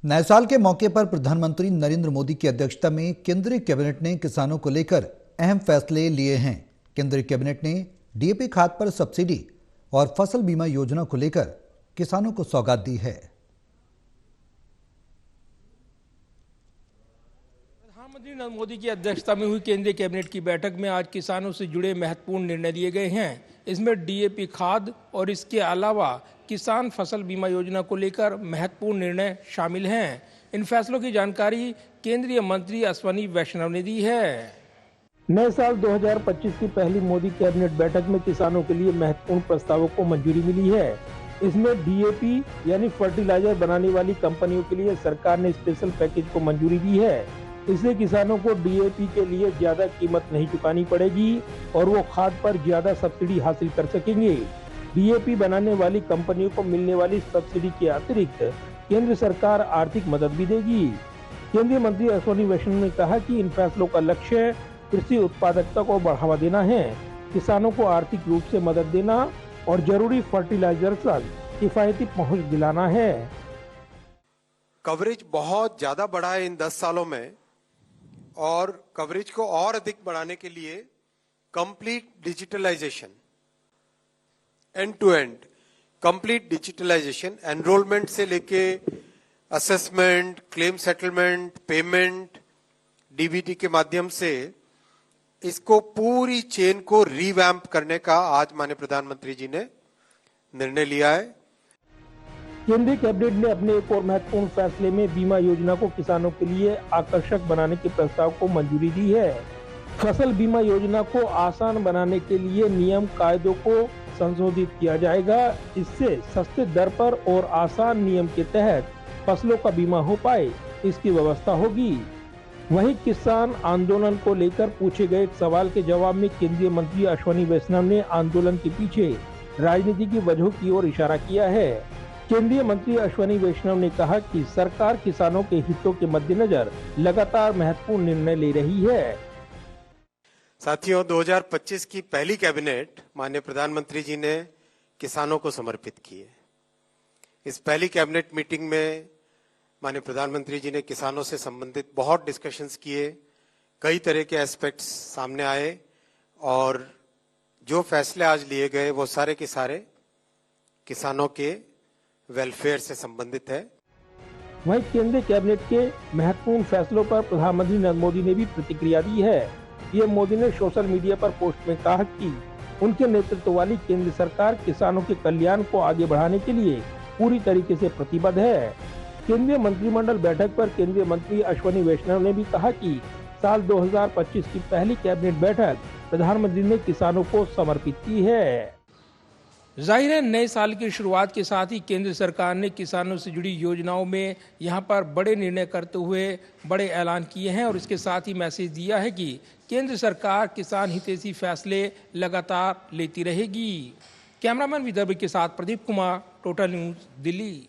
नए साल के मौके पर प्रधानमंत्री नरेंद्र मोदी की अध्यक्षता में केंद्रीय कैबिनेट ने किसानों को लेकर अहम फैसले लिए हैं। केंद्रीय कैबिनेट ने डीएपी खाद पर सब्सिडी और फसल बीमा योजना को लेकर किसानों को सौगात दी है। प्रधानमंत्री नरेंद्र मोदी की अध्यक्षता में हुई केंद्रीय कैबिनेट की बैठक में आज किसानों से जुड़े महत्वपूर्ण निर्णय लिए गए हैं। इसमें डीएपी खाद और इसके अलावा किसान फसल बीमा योजना को लेकर महत्वपूर्ण निर्णय शामिल हैं। इन फैसलों की जानकारी केंद्रीय मंत्री अश्विनी वैष्णव ने दी है। नए साल 2025 की पहली मोदी कैबिनेट बैठक में किसानों के लिए महत्वपूर्ण प्रस्तावों को मंजूरी मिली है। इसमें डीएपी यानी फर्टिलाइजर बनाने वाली कंपनियों के लिए सरकार ने स्पेशल पैकेज को मंजूरी दी है। इससे किसानों को डीएपी के लिए ज्यादा कीमत नहीं चुकानी पड़ेगी और वो खाद पर ज्यादा सब्सिडी हासिल कर सकेंगे। डीएपी बनाने वाली कंपनियों को मिलने वाली सब्सिडी के अतिरिक्त केंद्र सरकार आर्थिक मदद भी देगी। केंद्रीय मंत्री अश्विनी वैष्णव ने कहा कि इन फैसलों का लक्ष्य कृषि उत्पादकता को बढ़ावा देना है, किसानों को आर्थिक रूप से मदद देना और जरूरी फर्टिलाइजर तक किफायती पहुंच दिलाना है। कवरेज बहुत ज्यादा बढ़ा है इन 10 सालों में और कवरेज को और अधिक बढ़ाने के लिए complete digitalization, end to end complete digitalization, enrollment से लेके assessment, claim settlement, payment, DBT के माध्यम से इसको पूरी चेन को रिवैम्प करने का आज माननीय प्रधानमंत्री जी ने निर्णय लिया है। केंद्रीय कैबिनेट ने अपने एक और महत्वपूर्ण फैसले में बीमा योजना को किसानों के लिए आकर्षक बनाने के प्रस्ताव को मंजूरी दी है। फसल बीमा योजना को आसान बनाने के लिए नियम कायदों को संशोधित किया जाएगा। इससे सस्ते दर पर और आसान नियम के तहत फसलों का बीमा हो पाए, इसकी व्यवस्था होगी। वहीं किसान आंदोलन को लेकर पूछे गए एक सवाल के जवाब में केंद्रीय मंत्री अश्विनी वैष्णव ने आंदोलन के पीछे राजनीति की वजहों की ओर इशारा किया है। केंद्रीय मंत्री अश्विनी वैष्णव ने कहा कि सरकार किसानों के हितों के मद्देनजर लगातार महत्वपूर्ण निर्णय ले रही है। साथियों, 2025 की पहली कैबिनेट माननीय प्रधानमंत्री जी ने किसानों को समर्पित की है। इस पहली कैबिनेट मीटिंग में माननीय प्रधानमंत्री जी ने किसानों से संबंधित बहुत डिस्कशंस किए, कई तरह के एस्पेक्ट्स सामने आए और जो फैसले आज लिए गए वो सारे के सारे किसानों के वेलफेयर से संबंधित है। वहीं केंद्रीय कैबिनेट के महत्वपूर्ण फैसलों पर प्रधानमंत्री नरेंद्र मोदी ने भी प्रतिक्रिया दी है। पीएम मोदी ने सोशल मीडिया पर पोस्ट में कहा कि उनके नेतृत्व वाली केंद्र सरकार किसानों के कल्याण को आगे बढ़ाने के लिए पूरी तरीके से प्रतिबद्ध है। केंद्रीय मंत्रिमंडल बैठक पर केंद्रीय मंत्री अश्विनी वैष्णव ने भी कहा कि साल 2025 की पहली कैबिनेट बैठक प्रधानमंत्री ने किसानों को समर्पित की है। जाहिर है, नए साल की शुरुआत के साथ ही केंद्र सरकार ने किसानों से जुड़ी योजनाओं में यहां पर बड़े निर्णय करते हुए बड़े ऐलान किए हैं और इसके साथ ही मैसेज दिया है कि केंद्र सरकार किसान हितैषी फैसले लगातार लेती रहेगी। कैमरामैन विदर्भ के साथ प्रदीप कुमार, टोटल न्यूज, दिल्ली।